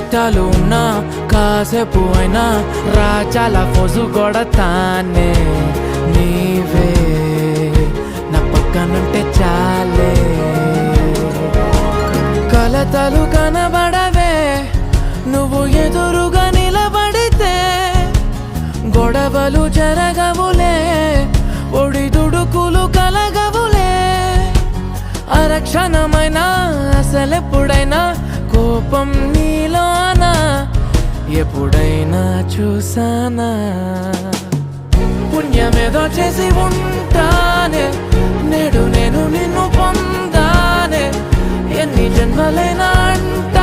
కష్టాలు ఉన్నా కాసేపు అయినా రాజాల ఫోజు కొడతానే. నీవే నా పక్కనుంటే చాలే. కలతలు కనబడవే నువ్వు ఎదురుగా నిలబడితే. గొడవలు జరగవులే ఒడిదుడుకులు కలగవులే. అరక్షణమైనా అసలెప్పుడైనా కోపం నీలోనా ఎప్పుడైనా చూసానా. పుణ్యమేదో చేసి ఉంటానే నేడు నేను నిన్ను పొందానే. ఎన్ని జన్మలైనా అంట